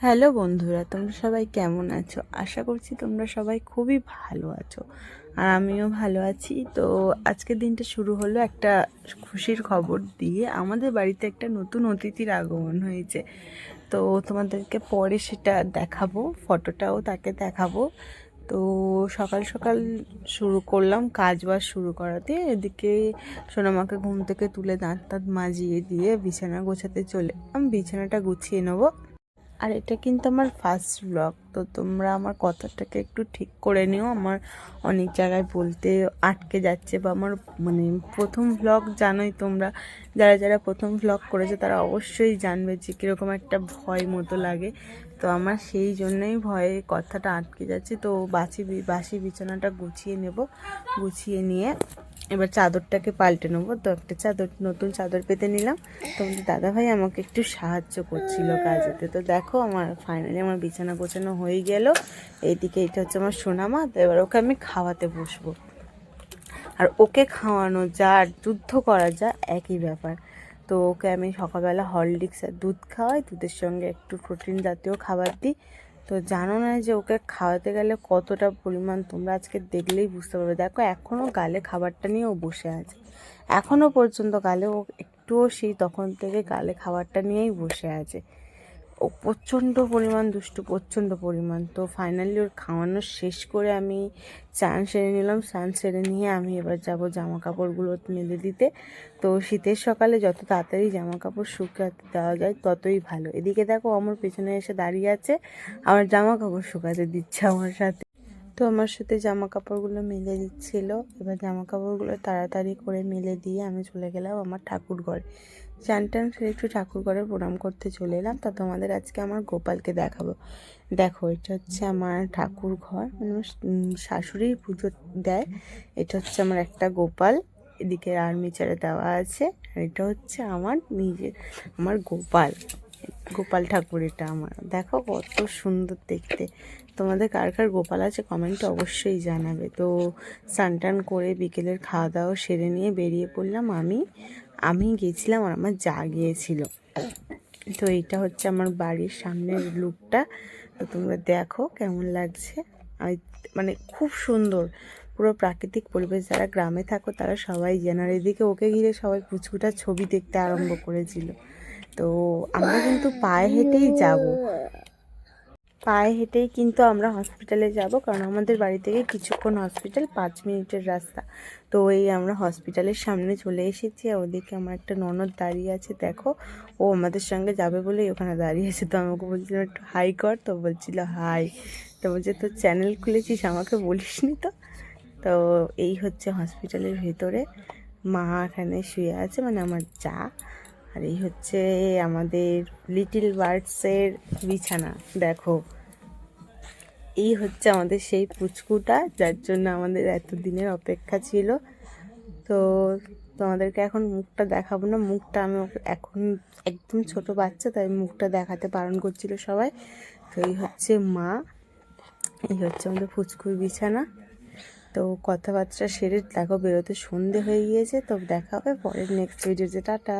Hello বন্ধুরা, তোমরা সবাই কেমন আছো? আশা করছি তোমরা সবাই খুবই ভালো আছো, আর আমিও ভালো আছি। তো আজকের দিনটা শুরু হলো একটা খুশির খবর দিয়ে। আমাদের বাড়িতে একটা নতুন অতিথির আগমন হয়েছে। তো তোমাদেরকে পরে সেটা দেখাবো, ফটোটাও তাকে দেখাবো। তো সকাল সকাল শুরু করলাম কাজ বাজ শুরু করাতে। এদিকে সোনামাকে ঘুম থেকে তুলে দাঁত টাত মাজিয়ে দিয়ে বিছানা গোছাতে চলে আমি বিছানাটা গুছিয়ে নেবো। আর এটা কিন্তু আমার ফার্স্ট ব্লগ, তো তোমরা আমার কথাটাকে একটু ঠিক করে নিও। আমার অনেক জায়গায় বলতে আটকে যাচ্ছে, বা আমার প্রথম ব্লগ জানোই তোমরা, যারা যারা প্রথম ব্লগ করেছে তারা অবশ্যই জানবে যে কীরকম একটা ভয় মতো লাগে। তো আমার সেই জন্যই ভয়ে কথাটা আটকে যাচ্ছে। তো বাসি বিছানাটা গুছিয়ে নেব, গুছিয়ে নিয়ে এবার চাদরটাকে পাল্টে নেবো। তো একটা নতুন চাদর পেতে নিলাম। তোমাদের দাদাভাই আমাকে একটু সাহায্য করছিল কাজেতে। তো দেখো আমার ফাইনালি আমার বিছানা গোছানো হয়ে গেল। এইদিকে এটা হচ্ছে আমার সোনামা। তো এবার ওকে আমি খাওয়াতে বসবো। আর ওকে খাওয়ানো যা আর যুদ্ধ করা যা একই ব্যাপার। তো ওকে আমি সকালবেলা হরলিক্স আর দুধ খাওয়াই, দুধের সঙ্গে একটু প্রোটিন জাতীয় খাবার দিই। তো জানো না যে ওকে খাওয়াতে গেলে কতটা পরিমাণ, তোমরা আজকে দেখলেই বুঝতে পারবে। দেখো এখনও গালে খাবারটা নিয়ে ও বসে আছে, এখনও পর্যন্ত গালে ও একটুও সেই তখন থেকে গালে খাবারটা নিয়েই বসে আছে। ও প্রচণ্ড পরিমাণ দুষ্টু, প্রচণ্ড পরিমাণ। তো ফাইনালি ওর খাওয়ানো শেষ করে আমি স্নান সেরে নিলাম। স্নান সেরে নিয়ে আমি এবার যাব জামা কাপড়গুলো মেলে দিতে। তো শীতের সকালে যত তাড়াতাড়ি জামা কাপড় শুকাতে দেওয়া যায় ততই ভালো। এদিকে দেখো আমার পেছনে এসে দাঁড়িয়ে আছে, আমার জামা কাপড় শুকাতে দিচ্ছে আমার সাথে। তো আমার সাথে জামা কাপড়গুলো মেলে দিচ্ছিল। এবার জামা কাপড়গুলো তাড়াতাড়ি করে মেলে দিয়ে আমি চলে গেলাম আমার ঠাকুর ঘরে। চান টান সেরে একটু ঠাকুর ঘরে প্রণাম করতে চলে এলাম। তা তোমাদের আজকে আমার গোপালকে দেখাবো। দেখো এটা হচ্ছে আমার ঠাকুর ঘর, আমার শাশুড়ি পুজো দেয়। এটা হচ্ছে আমার একটা গোপাল, এদিকে আর্মিচারে দেওয়া আছে। আর এটা হচ্ছে আমার গোপাল, গোপাল ঠাকুর। এটা আমার, দেখো কত সুন্দর দেখতে। তোমাদের কার কার গোপাল আছে কমেন্টে অবশ্যই জানাবে। তো স্নান টান করে বিকেলের খাওয়া দাওয়া সেরে নিয়ে বেরিয়ে পড়লাম। আমি গিয়েছিলাম আর আমার যা গিয়েছিল। তো এইটা হচ্ছে আমার বাড়ির সামনের লুকটা। তো তোমরা দেখো কেমন লাগছে। খুব সুন্দর, পুরো প্রাকৃতিক পরিবেশ। যারা গ্রামে থাকো তারা সবাই জানে। আর এদিকে ওকে ঘিরে সবাই পুচকুটার ছবি দেখতে আরম্ভ করেছিল। তো আমরা কিন্তু পায়ে হেঁটেই কিন্তু আমরা হসপিটালে যাব, কারণ আমাদের বাড়ি থেকে কিছুক্ষণ হসপিটাল, 5 মিনিটের রাস্তা। তো এই আমরা হসপিটালের সামনে চলে এসেছি। আর ওদিকে আমার একটা ননদ দাঁড়িয়ে আছে, দেখো ও আমাদের সঙ্গে যাবে বলেই ওখানে দাঁড়িয়ে আছে। তো আমাকে বলছিলাম একটু হাই কর, তো বলছিল হাই। তো বলছে তোর চ্যানেল খুলেছিস, আমাকে বলিসনি তো। তো এই হচ্ছে হসপিটালের ভেতরে, মা এখানে শুয়ে আছে, আমার যা। আর এই হচ্ছে আমাদের লিটিল বার্ডসের বিছানা। দেখো এই হচ্ছে আমাদের সেই পুচকুটা, যার জন্য আমাদের এতদিনের অপেক্ষা ছিল। তো তোমাদেরকে এখন মুখটা দেখাবো না, মুখটা আমি এখন একদম ছোট বাচ্চা, তাই মুখটা দেখাতে বারণ করছিল সবাই। তো এই হচ্ছে মা, এই হচ্ছে আমাদের পুচকুর বিছানা। তো কথাবার্তা সেরে দেখো বেরোতে সন্ধে হয়ে গিয়েছে। তো দেখা হবে পরের নেক্সট ভিডিওতে। টাটা।